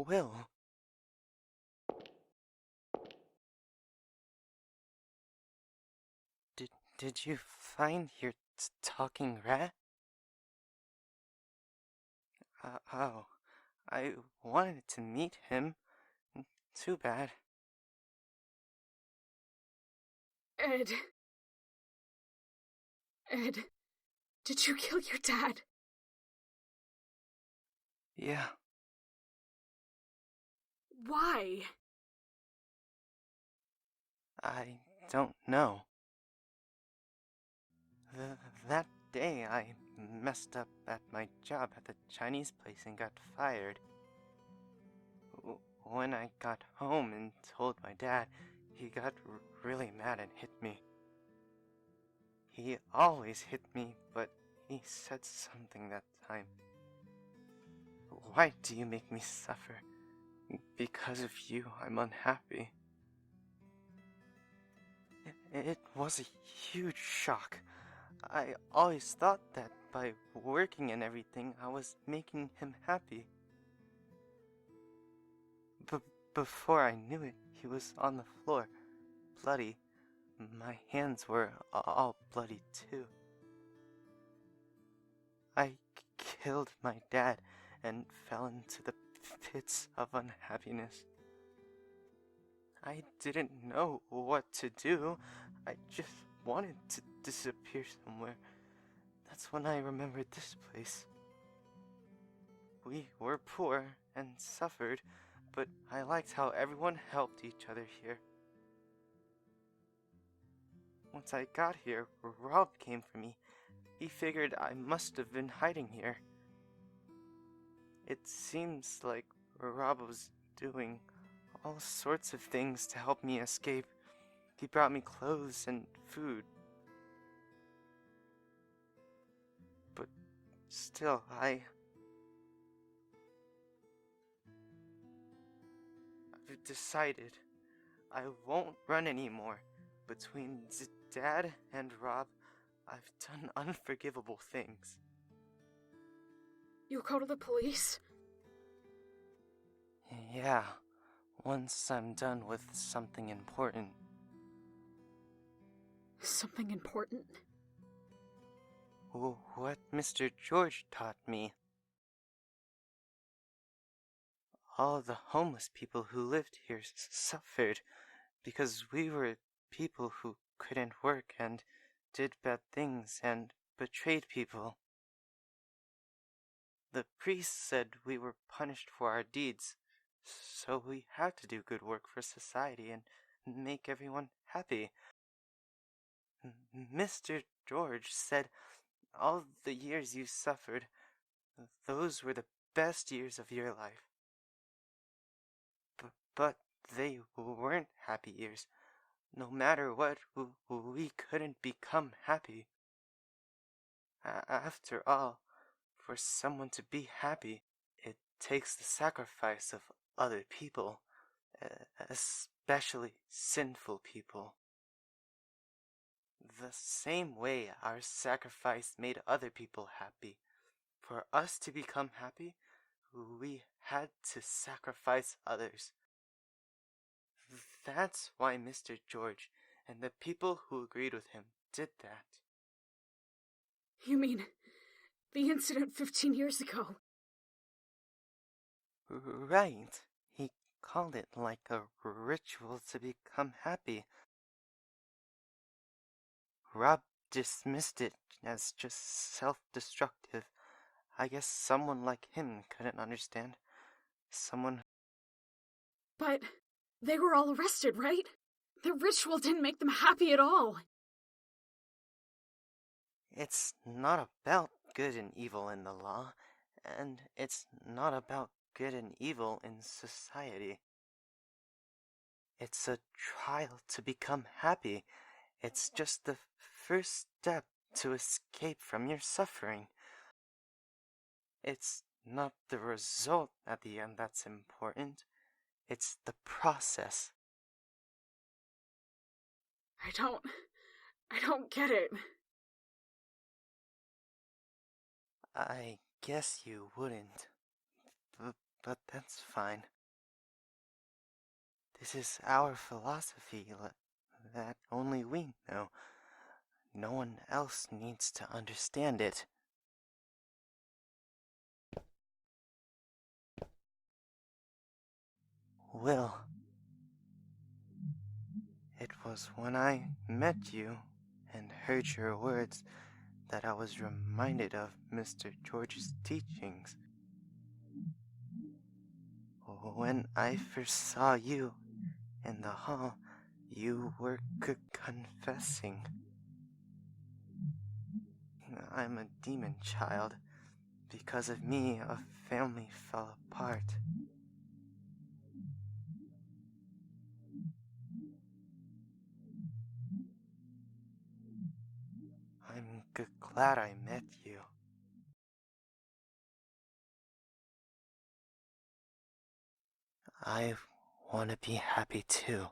Will, did you find your talking rat? Oh, I wanted to meet him. Too bad. Ed. Ed, did you kill your dad? Yeah, Why? I don't know. That day I messed up at my job at the Chinese place and got fired. When I got home and told my dad, he got really mad and hit me. He always hit me, but he said something that time. Why do you make me suffer? Because of you, I'm unhappy. It was a huge shock. I always thought that by working and everything, I was making him happy. Before I knew it, he was on the floor, bloody. My hands were all bloody too. I killed my dad and fell into the pits of unhappiness. I didn't know what to do. I just wanted to disappear somewhere. That's when I remembered this place. We were poor and suffered, but I liked how everyone helped each other here. Once I got here, Rob came for me. He figured I must have been hiding here. It seems like Rob was doing all sorts of things to help me escape. He brought me clothes and food. But still, I've decided I won't run anymore. Between Dad and Rob, I've done unforgivable things. You'll go to the police? Yeah, once I'm done with something important. Something important? What Mr. George taught me. All the homeless people who lived here suffered because we were people who couldn't work and did bad things and betrayed people. The priest said we were punished for our deeds, so we had to do good work for society and make everyone happy. Mr. George said all the years you suffered, those were the best years of your life. But they weren't happy years. No matter what, we couldn't become happy. After all, for someone to be happy, it takes the sacrifice of other people, especially sinful people. The same way our sacrifice made other people happy. For us to become happy, we had to sacrifice others. That's why Mr. George and the people who agreed with him did that. You mean the incident 15 years ago? Right. He called it like a ritual to become happy. Rob dismissed it as just self-destructive. I guess someone like him couldn't understand. Someone... But they were all arrested, right? The ritual didn't make them happy at all. It's not about good and evil in the law, and it's not about good and evil in society. It's a trial to become happy. It's just the first step to escape from your suffering. It's not the result at the end that's important. It's the process. I don't get it. I guess you wouldn't. but that's fine. This is our philosophy that only we know. No one else needs to understand it. Will, it was when I met you and heard your words that I was reminded of Mr. George's teachings. When I first saw you in the hall, you were confessing. I'm a demon child. Because of me, a family fell apart. I'm glad I met you. I want to be happy too.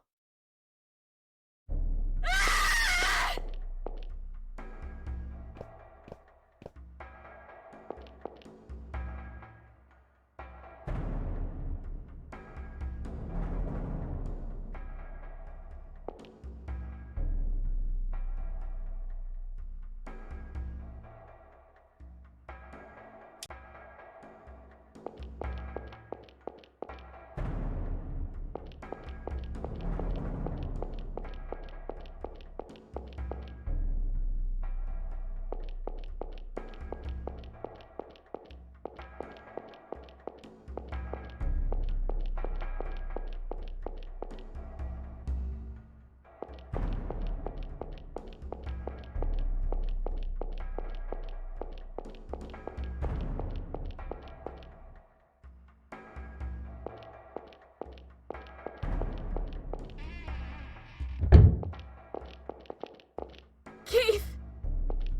Keith!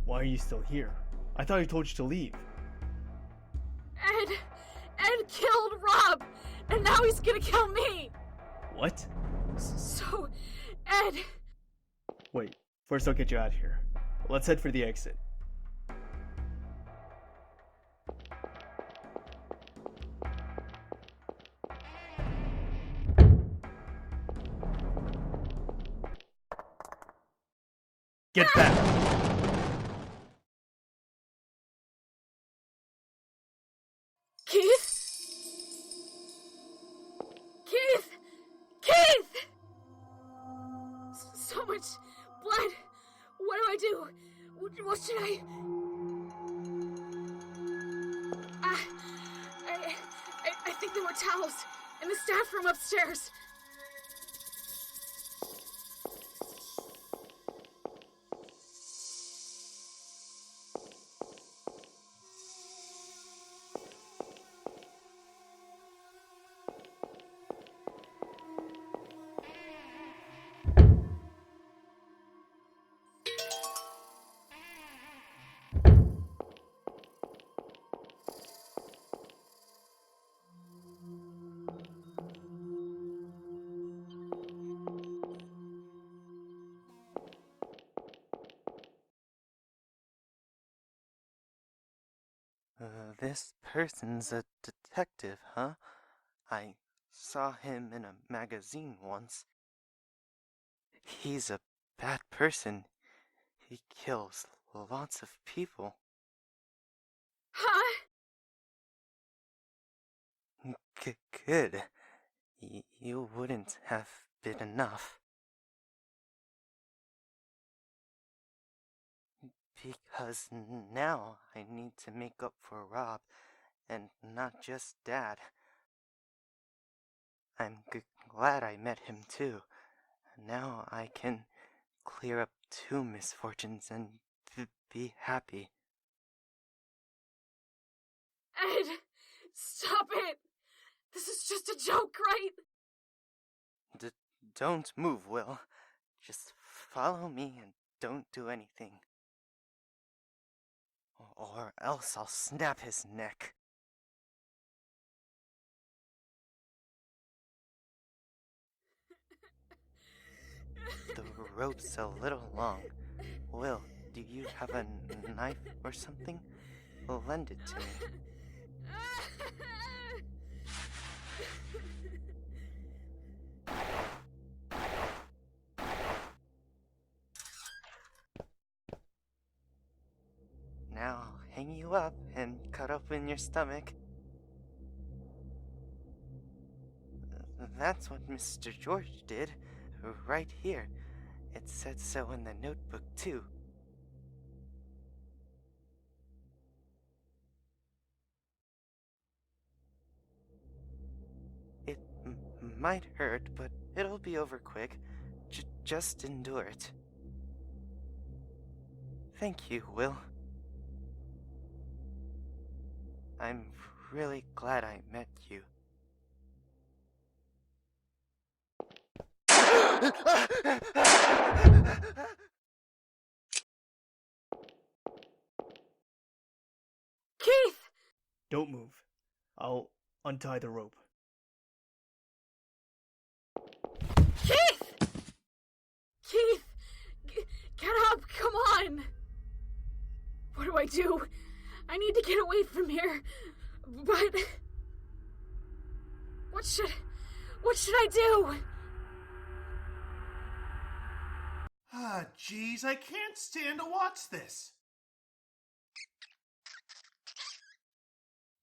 Why are you still here? I thought I told you to leave. Ed killed Rob, and now he's gonna kill me! What? So, Ed... Wait, first I'll get you out of here. Let's head for the exit. Get back! Keith? Keith! Keith! So much blood. What do I do? What should I... I think there were towels in the staff room upstairs. This person's a detective, huh? I saw him in a magazine once. He's a bad person. He kills lots of people. Huh? Good. You wouldn't have been enough. Because now I need to make up for Rob, and not just Dad. I'm glad I met him too. Now I can clear up 2 misfortunes and be happy. Ed, stop it! This is just a joke, right? Don't move, Will. Just follow me and don't do anything. Or else I'll snap his neck. The rope's a little long. Will, do you have a knife or something? Lend it to me. hang you up and cut open your stomach. That's what Mr. George did, right here. It said so in the notebook, too. It might hurt, but it'll be over quick. Just endure it. Thank you, Will. I'm really glad I met you. Keith! Don't move. I'll untie the rope. Keith! Keith! Get up, come on! What do I do? I need to get away from here, but... What should I do? Ah, jeez, I can't stand to watch this.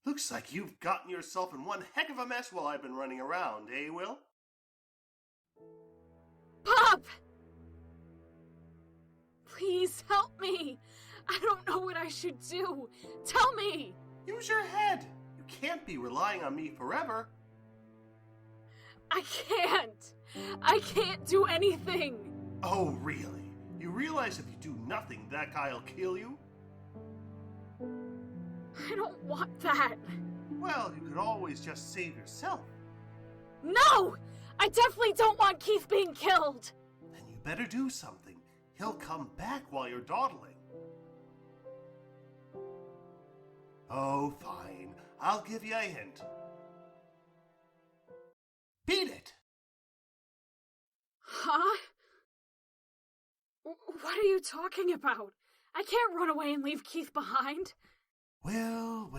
Looks like you've gotten yourself in one heck of a mess while I've been running around, eh, Will? Pop! Please help me. I don't know what I should do. Tell me. Use your head. You can't be relying on me forever. I can't do anything. Oh, really? You realize if you do nothing, that guy'll kill you? I don't want that. Well, you could always just save yourself. No! I definitely don't want Keith being killed. Then you better do something. He'll come back while you're dawdling. Oh, fine. I'll give you a hint. Beat it! Huh? What are you talking about? I can't run away and leave Keith behind. Will.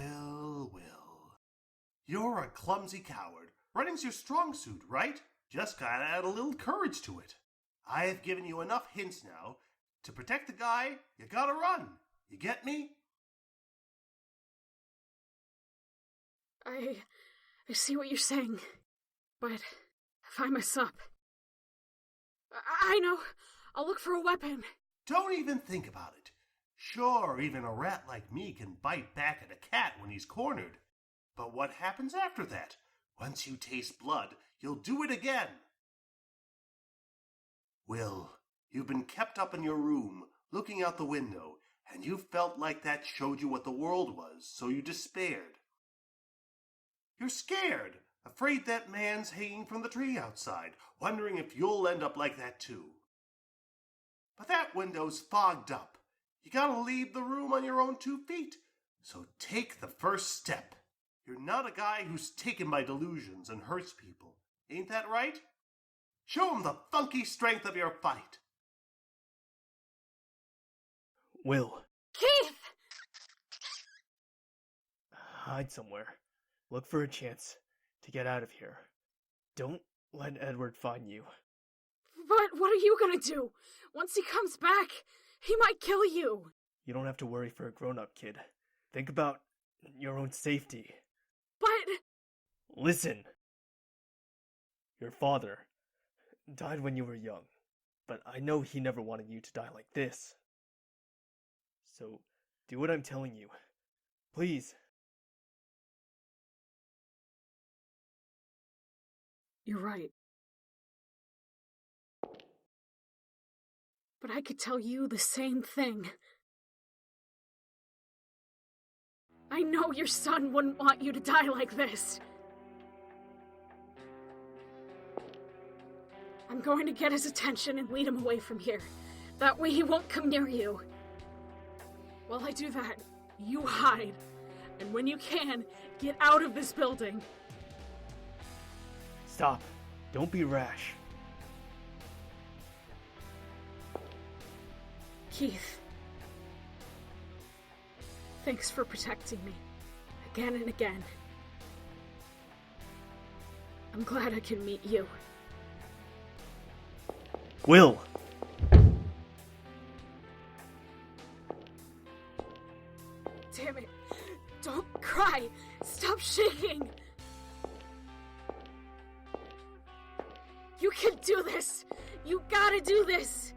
You're a clumsy coward. Running's your strong suit, right? Just gotta add a little courage to it. I have given you enough hints now. To protect the guy, you gotta run. You get me? I see what you're saying, but if I mess up... I know. I'll look for a weapon. Don't even think about it. Sure, even a rat like me can bite back at a cat when he's cornered. But what happens after that? Once you taste blood, you'll do it again. Will, you've been kept up in your room, looking out the window, and you felt like that showed you what the world was, so you despaired. You're scared, afraid that man's hanging from the tree outside, wondering if you'll end up like that too. But that window's fogged up. You gotta leave the room on your own 2 feet. So take the first step. You're not a guy who's taken by delusions and hurts people. Ain't that right? Show 'em the funky strength of your fight. Will, Keith! hide somewhere. Look for a chance to get out of here. Don't let Edward find you. But what are you gonna do? Once he comes back, he might kill you. You don't have to worry for a grown-up, kid. Think about your own safety. But... Listen. Your father died when you were young, but I know he never wanted you to die like this. So, do what I'm telling you. Please. You're right. But I could tell you the same thing. I know your son wouldn't want you to die like this. I'm going to get his attention and lead him away from here. That way he won't come near you. While I do that, you hide. And when you can, get out of this building. Stop. Don't be rash. Keith. Thanks for protecting me. Again and again. I'm glad I can meet you. Will! Damn damn it. Don't cry. Stop shaking. You can do this. You gotta do this.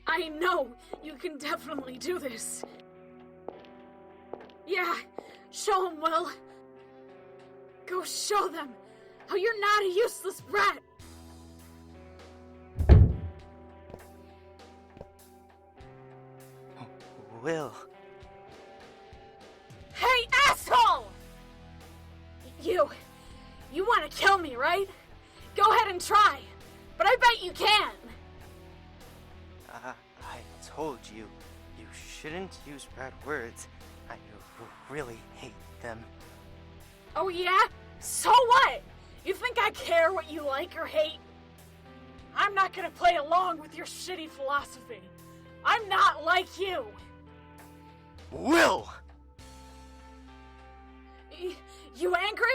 I know you can definitely do this. Yeah, show them, Will. Go show them how you're not a useless brat. Will. Hey, asshole! You want to kill me, right? Go ahead and try, but I bet you can. I told you, you shouldn't use bad words. I really hate them. Oh yeah? So what? You think I care what you like or hate? I'm not gonna play along with your shitty philosophy. I'm not like you. Will! You angry?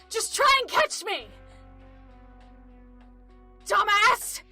Just try and catch me! Dumbass!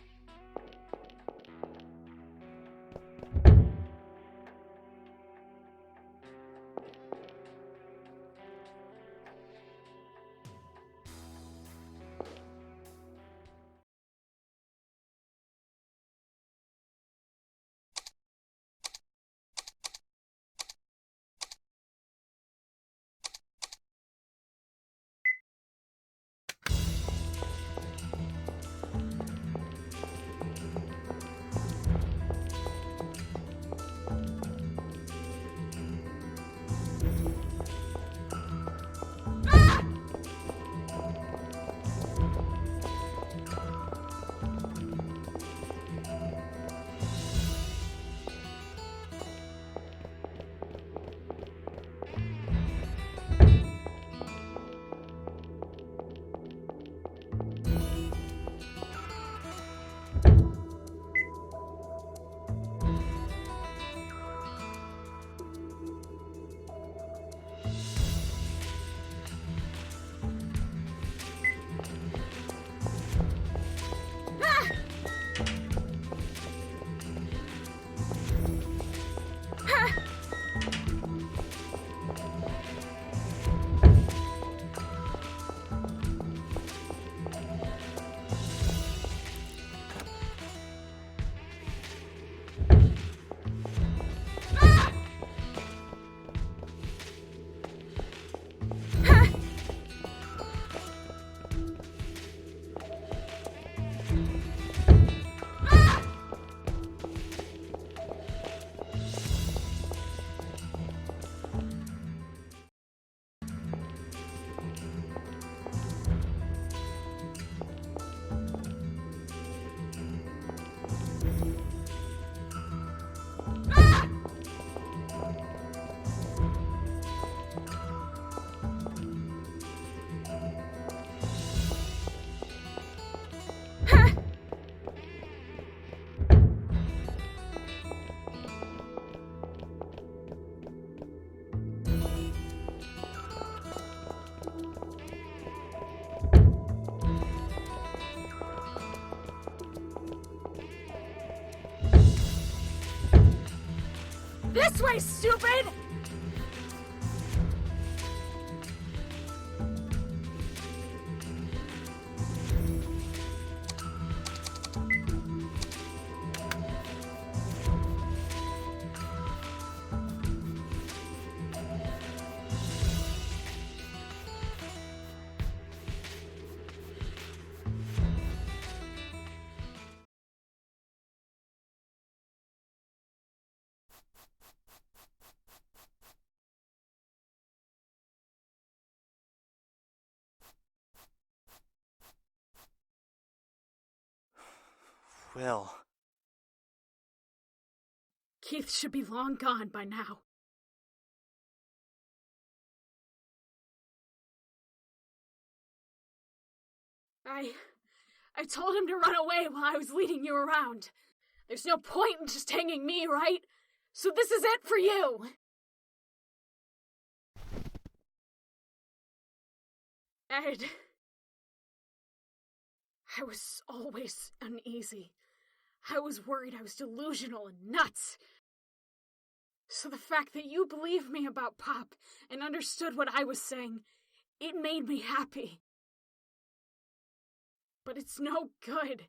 This way, stupid! Will. Keith should be long gone by now. I told him to run away while I was leading you around. There's no point in just hanging me, right? So this is it for you. Ed. I was always uneasy. I was worried I was delusional and nuts. So the fact that you believed me about Pop and understood what I was saying, it made me happy. But it's no good.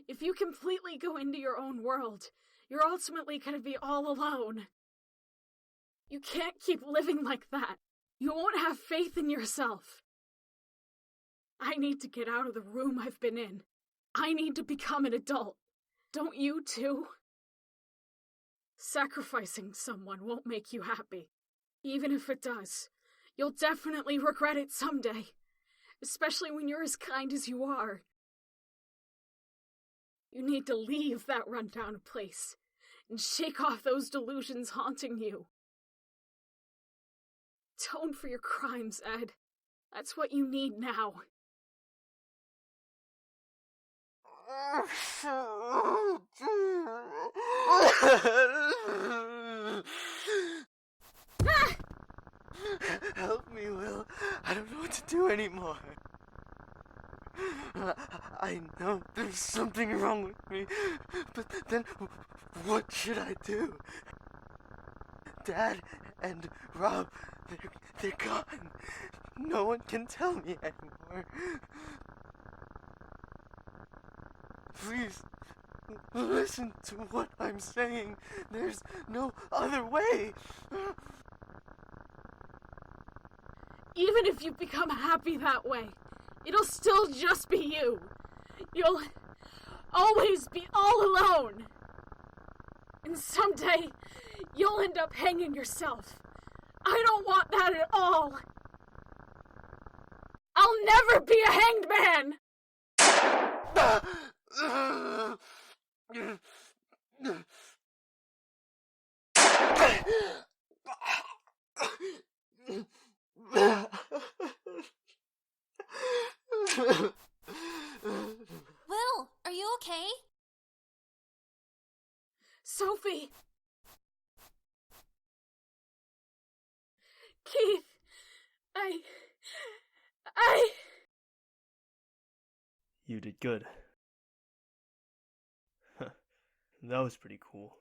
If you completely go into your own world, you're ultimately going to be all alone. You can't keep living like that. You won't have faith in yourself. I need to get out of the room I've been in. I need to become an adult. Don't you too? Sacrificing someone won't make you happy. Even if it does, you'll definitely regret it someday. Especially when you're as kind as you are. You need to leave that rundown place and shake off those delusions haunting you. Atone for your crimes, Ed. That's what you need now. Help me, Will. I don't know what to do anymore. I know there's something wrong with me, but then what should I do? Dad and Rob, they're gone. No one can tell me anymore. Please, listen to what I'm saying. There's no other way. Even if you become happy that way, it'll still just be you. You'll always be all alone. And someday, you'll end up hanging yourself. I don't want that at all. I'll never be a hanged man! Will, are you okay? Sophie! Keith! You did good. That was pretty cool.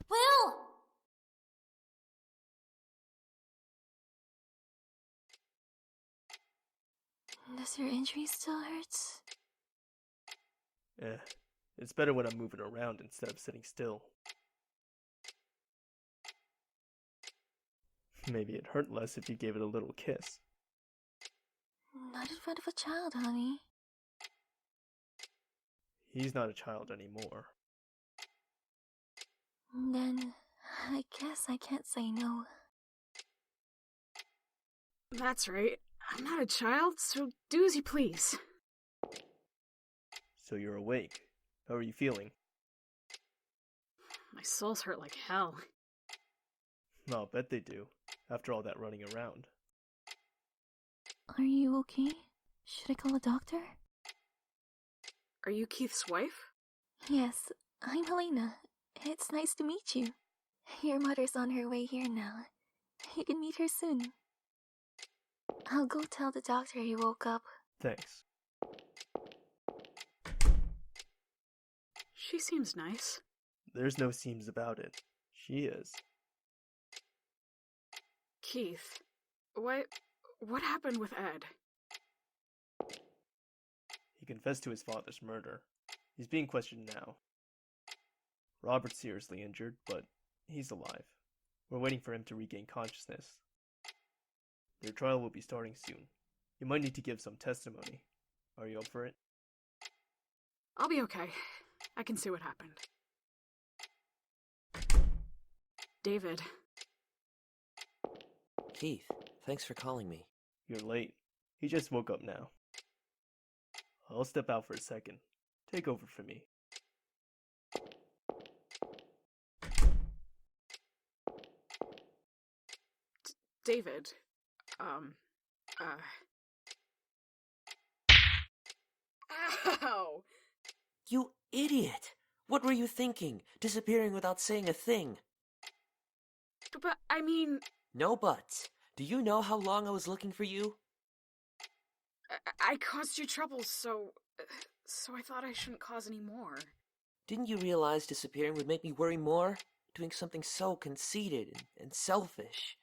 Will! Does your injury still hurt? It's better when I'm moving around instead of sitting still. Maybe it'd hurt less if you gave it a little kiss. Not in front of a child, honey. He's not a child anymore. Then, I guess I can't say no. That's right. I'm not a child, so do as you please. So you're awake. How are you feeling? My soul's hurt like hell. I'll bet they do, after all that running around. Are you okay? Should I call a doctor? Are you Keith's wife? Yes, I'm Helena. It's nice to meet you. Your mother's on her way here now. You can meet her soon. I'll go tell the doctor you woke up. Thanks. She seems nice. There's no seems about it. She is. Keith, what happened with Ed? He confessed to his father's murder. He's being questioned now. Robert's seriously injured, but he's alive. We're waiting for him to regain consciousness. Their trial will be starting soon. You might need to give some testimony. Are you up for it? I'll be okay. I can see what happened. David. Keith, thanks for calling me. You're late. He just woke up now. I'll step out for a second. Take over for me. David. Ow! You idiot! What were you thinking? Disappearing without saying a thing. But, I mean... No buts. Do you know how long I was looking for you? I caused you trouble, so I thought I shouldn't cause any more. Didn't you realize disappearing would make me worry more? Doing something so conceited and selfish.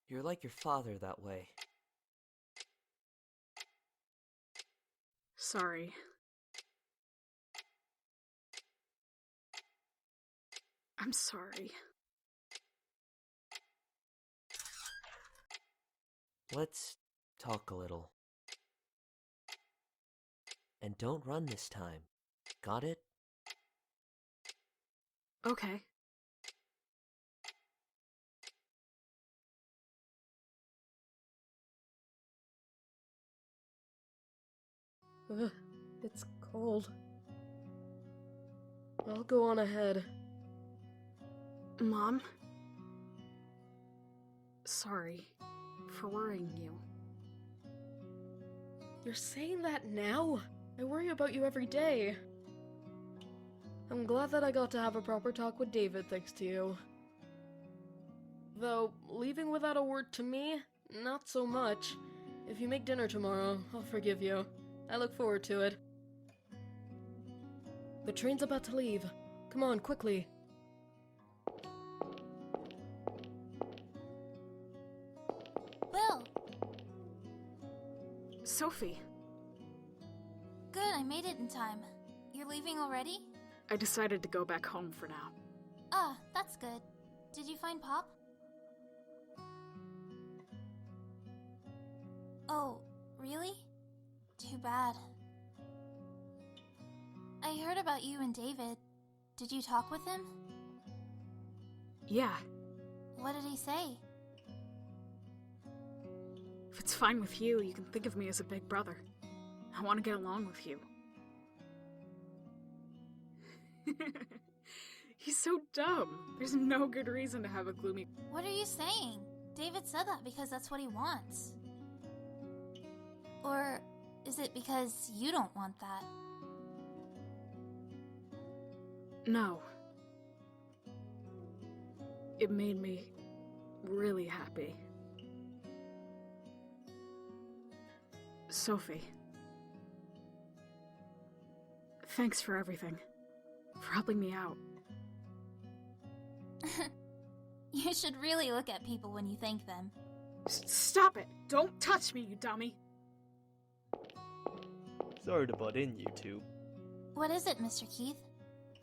You're like your father that way. Sorry. I'm sorry. Let's talk a little. And don't run this time. Got it? Okay. Ugh, it's cold. I'll go on ahead. Mom? Sorry for worrying you. You're saying that now? I worry about you every day. I'm glad that I got to have a proper talk with David thanks to you. Though, leaving without a word to me, not so much. If you make dinner tomorrow, I'll forgive you. I look forward to it. The train's about to leave. Come on, quickly. Will! Sophie, Good, I made it in time. You're leaving already? I decided to go back home for now. Ah, that's good. Did you find Pop? Oh, really? Too bad. I heard about you and David. Did you talk with him? Yeah, What did he say? if it's fine with you, you can think of me as a big brother. I want to get along with you. He's so dumb. There's no good reason to have a gloomy... What are you saying? David said that because that's what he wants. Or is it because you don't want that? No. It made me really happy. Sophie. Thanks for everything. For helping me out. You should really look at people when you thank them. Stop it! Don't touch me, you dummy! Sorry to butt in, you two. What is it, Mr. Keith?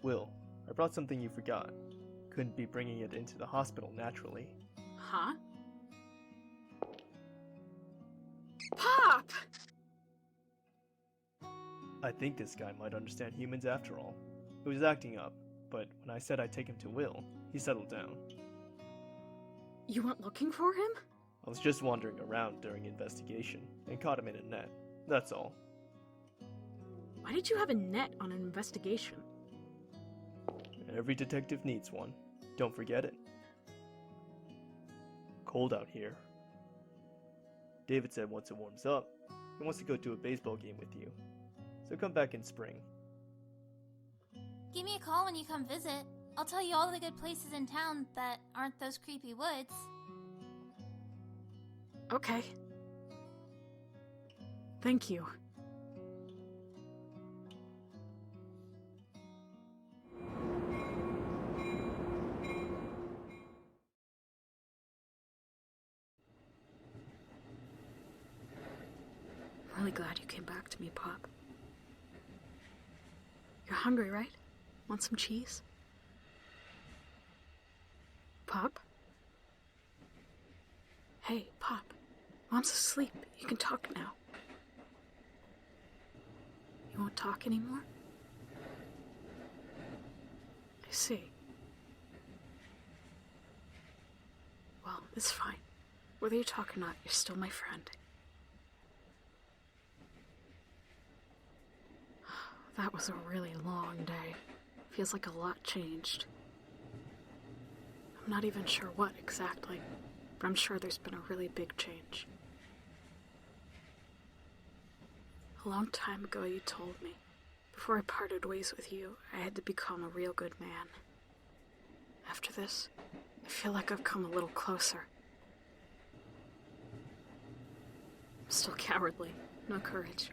Will, I brought something you forgot. Couldn't be bringing it into the hospital naturally. Huh? Pop! I think this guy might understand humans after all. He was acting up, but when I said I'd take him to Will, he settled down. You went looking for him? I was just wandering around during investigation and caught him in a net. That's all. Why did you have a net on an investigation? Every detective needs one. Don't forget it. Cold out here. David said once it warms up, he wants to go to a baseball game with you. So come back in spring. Give me a call when you come visit. I'll tell you all the good places in town that aren't those creepy woods. Okay. Thank you. I'm really glad you came back to me, Pop. You're hungry, right? Want some cheese? Pop? Hey, Pop. Mom's asleep. You can talk now. You won't talk anymore? I see. Well, it's fine. Whether you talk or not, you're still my friend. That was a really long day. Feels like a lot changed. I'm not even sure what exactly, but I'm sure there's been a really big change. A long time ago you told me, before I parted ways with you, I had to become a real good man. After this, I feel like I've come a little closer. I'm still cowardly, no courage.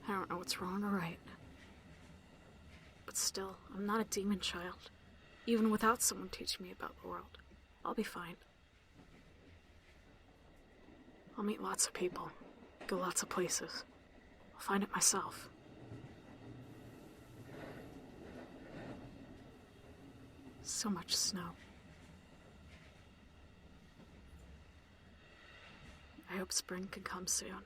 I don't know what's wrong or right. But still, I'm not a demon child. Even without someone teaching me about the world, I'll be fine. I'll meet lots of people, go lots of places. I'll find it myself. So much snow. I hope spring can come soon.